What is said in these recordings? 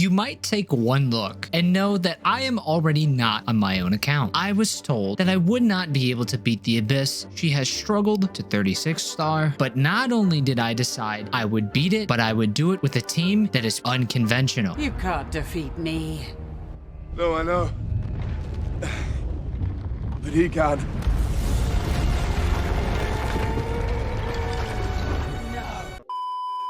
You might take one look and know that I am already not on my own account. I was told that I would not be able to beat the Abyss. She has struggled to 36 star, but not only did I decide I would beat it, but I would do it with a team that is unconventional. You can't defeat me. No, I know. But he can.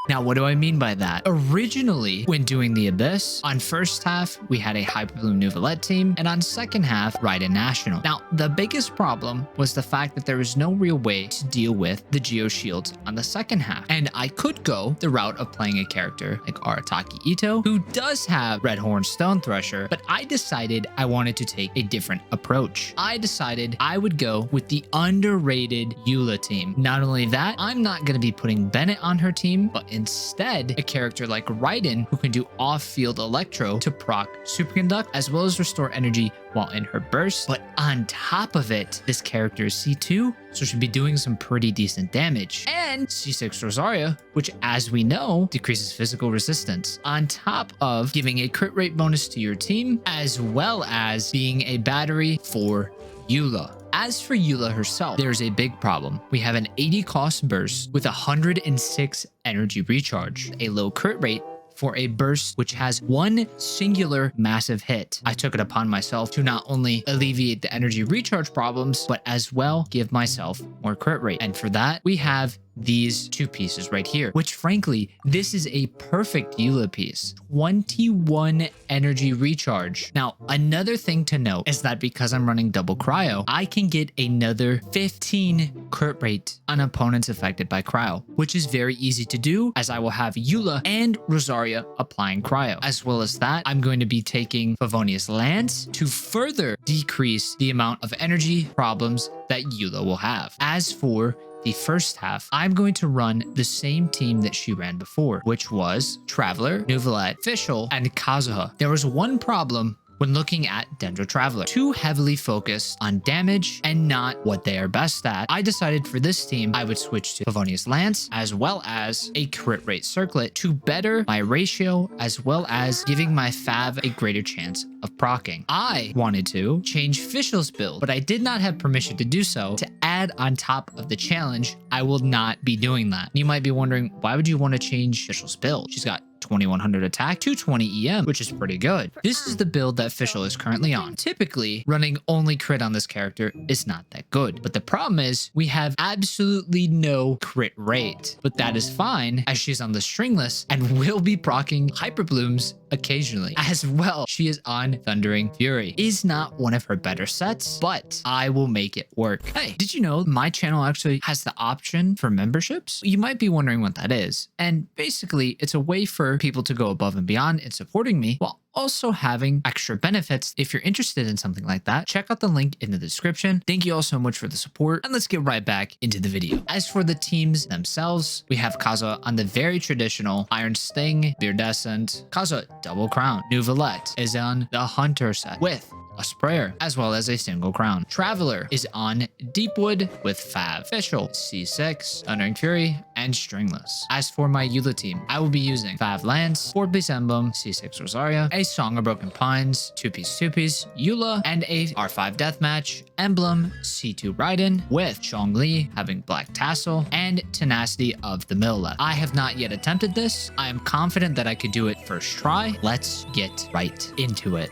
Now, what do I mean by that? Originally, when doing the Abyss, on first half, we had a Hyperbloom Nouvelette team, and on second half, Raiden National. Now, the biggest problem was the fact that there was no real way to deal with the Geo Shields on the second half. And I could go the route of playing a character like Arataki Ito, who does have Red Horn Stone Thresher, but I decided I wanted to take a different approach. I decided I would go with the underrated Eula team. Not only that, I'm not going to be putting Bennett on her team, but instead, a character like Raiden, who can do off-field electro to proc superconduct, as well as restore energy while in her burst. But on top of it, this character is C2, so she'll be doing some pretty decent damage. And C6 Rosaria, which, as we know, decreases physical resistance, on top of giving a crit rate bonus to your team, as well as being a battery for Eula. As for Eula herself, there's a big problem. We have an 80 cost burst with 106 energy recharge, a low crit rate for a burst which has one singular massive hit. I took it upon myself to not only alleviate the energy recharge problems, but as well give myself more crit rate. And for that, we have these two pieces right here, which frankly, this is a perfect Eula piece. 21 energy recharge. Now, another thing to note is that because I'm running double cryo, I can get another 15 crit rate on opponents affected by cryo, which is very easy to do as I will have Eula and Rosaria applying cryo. As well as that, I'm going to be taking Favonius Lance to further decrease the amount of energy problems that Eula will have. As for the first half, I'm going to run the same team that she ran before, which was Traveler, Nouvelette, Fischl, and Kazuha. There was one problem when looking at Dendro Traveler. Too heavily focused on damage and not what they are best at. I decided for this team, I would switch to Favonius Lance as well as a crit rate circlet to better my ratio as well as giving my Fav a greater chance of proccing. I wanted to change Fischl's build, but I did not have permission to do so. To add on top of the challenge, I will not be doing that. You might be wondering, why would you want to change Fischl's build? She's got 2100 attack, 220 EM, which is pretty good. This is the build that Fischl is currently on. Typically, running only crit on this character is not that good. But the problem is we have absolutely no crit rate. But that is fine as she's on the stringless and will be proccing Hyperblooms occasionally. As well, she is on Thundering Fury. Is not one of her better sets, but I will make it work. Hey, did you know my channel actually has the option for memberships? You might be wondering what that is. And basically, it's a way for people to go above and beyond in supporting me while also having extra benefits. If you're interested in something like that, check out the link in the description. Thank you all so much for the support, and let's get right back into the video. As for the teams themselves, we have Kazuha on the very traditional Iron Sting, Iridescent. Kazuha Double Crown. Nouvelette is on the Hunter set with a sprayer, as well as a single crown. Traveler is on Deepwood with Fav. Fischl, C6, Thundering Fury, and Stringless. As for my Eula team, I will be using Fav Lance, 4-piece Emblem, C6 Rosaria, a Song of Broken Pines, 2-piece Eula, and a R5 Deathmatch, Emblem, C2 Raiden, with Zhongli having Black Tassel, and Tenacity of the Millet. I have not yet attempted this. I am confident that I could do it first try. Let's get right into it.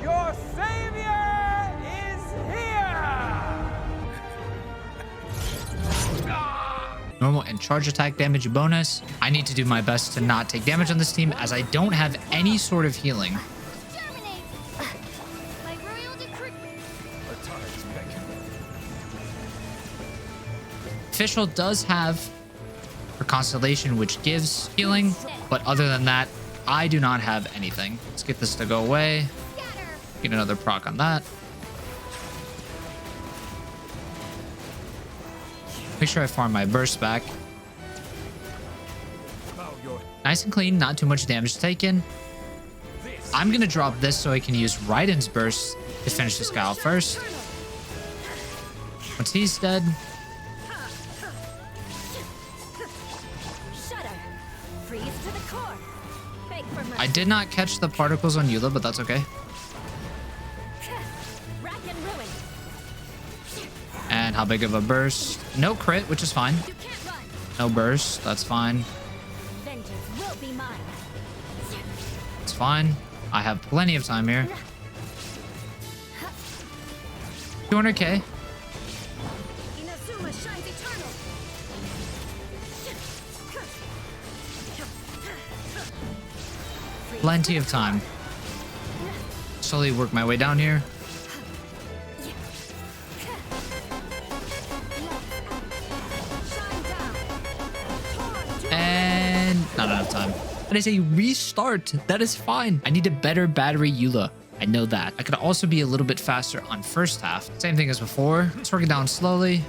Your savior is here! Normal and charge attack damage bonus. I need to do my best to not take damage on this team as I don't have any sort of healing. Fischl does have her Constellation, which gives healing, but other than that, I do not have anything. Let's get this to go away. Get another proc on that. Make sure I farm my burst back. Nice and clean, not too much damage taken. I'm gonna drop this so I can use Raiden's burst to finish this guy off first. Once he's dead, I did not catch the particles on Eula, but that's okay. Rack and ruin. And how big of a burst? No crit, which is fine. You can't run. No burst. That's fine. Vengeance will be mine. It's fine. I have plenty of time here. 200k. Inazuma shines eternal. Plenty of time. Slowly work my way down here. Shine down. And not enough time. That is a restart. That is fine. I need a better battery Eula. I know that. I could also be a little bit faster on first half. Same thing as before. Let's work it down slowly.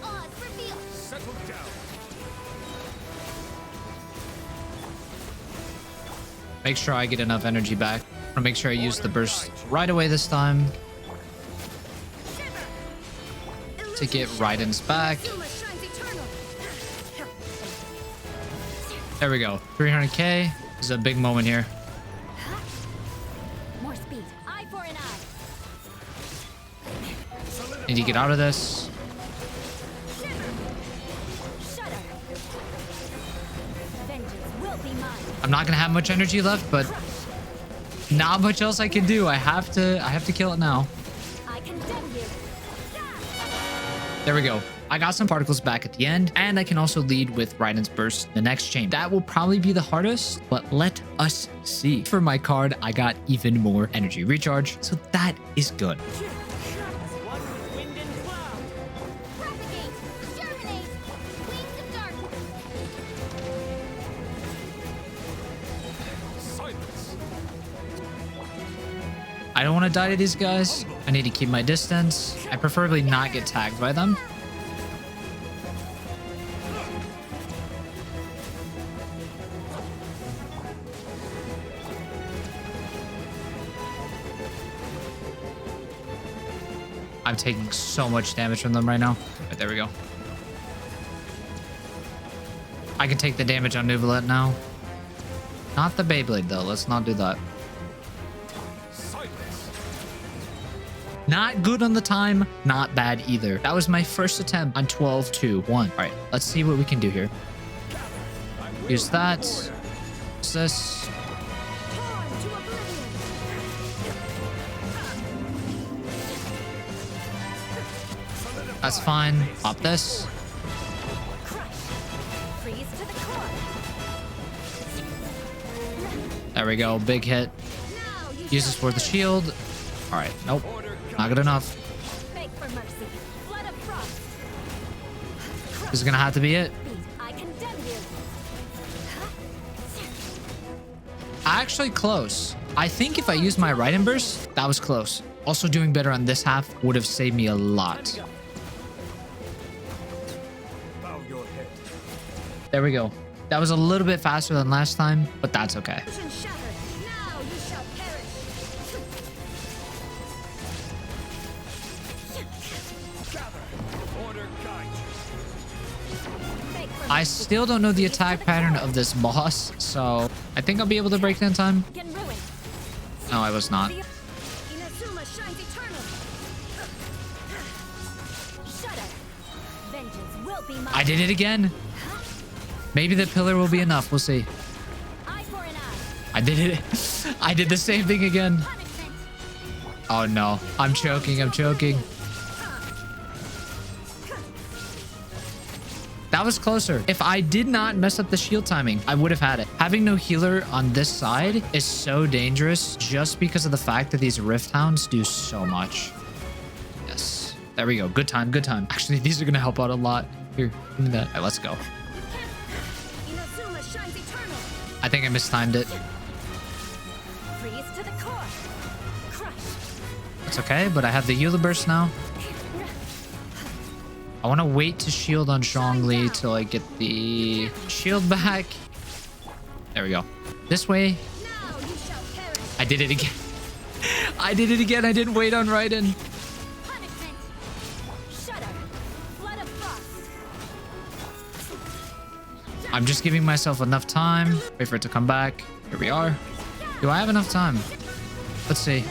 Odds reveal. Settle down. Make sure I get enough energy back. I want to make sure I use the burst right away this time to get Raiden's back. Inazuma shines eternal. There we go. 300k. This is a big moment here. More speed. Eye for an eye. Need to get out of this. Shudder. Vengeance will be mine. I'm not gonna have much energy left, but not much else I can do. I have to kill it now. I condemn you. There we go. I got some particles back at the end, and I can also lead with Raiden's burst the next chain. That will probably be the hardest, but let us see. For my card, I got even more energy recharge, so that is good. As one with wind and cloud. Propagate. Germinate. Wings of darkness. Silence. I don't want to die to these guys. I need to keep my distance. I preferably not get tagged by them. I'm taking so much damage from them right now. Right, there we go. I can take the damage on Nuvolette now. Not the Beyblade, though. Let's not do that. Silence. Not good on the time, not bad either. That was my first attempt on 12-2-1. All right, let's see what we can do here. Use that. Use this. Torn to oblivion. That's fine. Pop this. Crush. Freeze to the core. There we go. Big hit. Now you Use this for the shield. All right. Nope. Not good enough. beg for mercy. Flood of frost. This is going to have to be it. Beat. I condemn you. Actually close. I think if I used my Raiden burst, that was close. Also doing better on this half would have saved me a lot. Bow your head. There we go. That was a little bit faster than last time, but that's okay. Vision shattered. Now you shall perish. Gather. Order guide you. Beg for I mercy. still don't know the attack pattern of this boss, so I think I'll be able to break it in time. Can ruin. No, I was not. Inazuma shines eternal. Shudder. Vengeance will be mine. I did it again. Maybe the pillar will be enough. We'll see. Eye for an eye. I did it. I did the same thing again. Punishment. Oh no. I'm choking. I'm choking. That was closer. If I did not mess up the shield timing, I would have had it. Having no healer on this side is so dangerous just because of the fact that these Rift Hounds do so much. Yes. There we go. Good time. Good time. Actually, these are going to help out a lot. Here, give me that. All right, let's go. Inazuma shines eternal. I think I mistimed it. Freeze to the core. Crush. It's okay, but I have the Eula burst now. I want to wait to shield on Zhongli till I get the shield back. There we go. This way. Now you shall perish. I did it again. I did it again. I didn't wait on Raiden. Punishment. Shudder. Flood of frost. I'm just giving myself enough time. Wait for it to come back. Here we are. Do I have enough time? Let's see.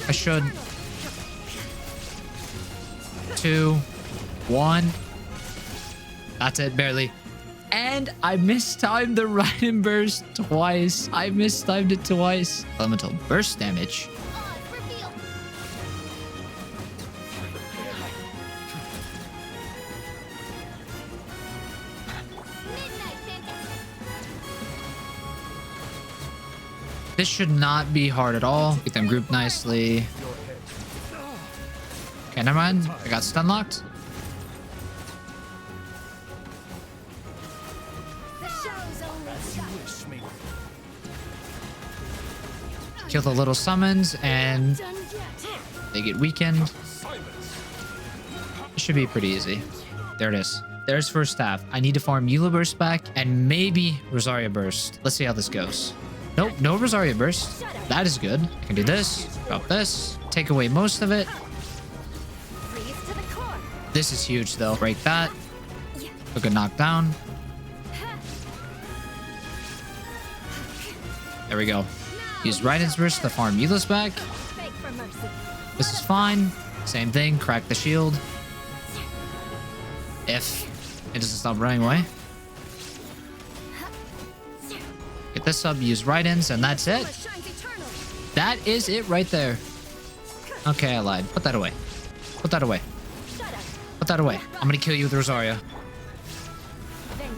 I should. 2, 1. That's it, barely. And I mistimed the Raiden burst twice. I mistimed it twice. Elemental burst damage. This should not be hard at all. Get them grouped nicely. Okay, never mind. I got stun locked. Kill the little summons and they get weakened. It should be pretty easy. There it is. There's first staff. I need to farm Eula burst back and maybe Rosaria burst. Let's see how this goes. Nope, no Rosaria burst. That is good. I can do this, drop this, take away most of it. This is huge though. Break that. Took a knockdown. There we go. Use Raiden's burst to farm Eula's back. This is fine. Same thing. Crack the shield. If it doesn't stop running away. Get this up. Use Raiden's, and that's it. That is it right there. Okay, I lied. Put that away. Put that away. Put that away. I'm gonna kill you with Rosaria.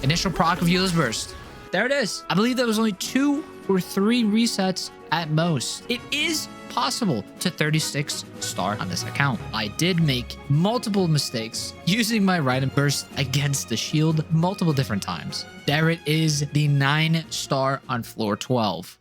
Initial proc of Eula's burst. There it is. I believe that was only 2 or 3 resets at most. It is possible to 36 star on this account. I did make multiple mistakes using my Raiden burst against the shield multiple different times. There it is, the 9 star on floor 12.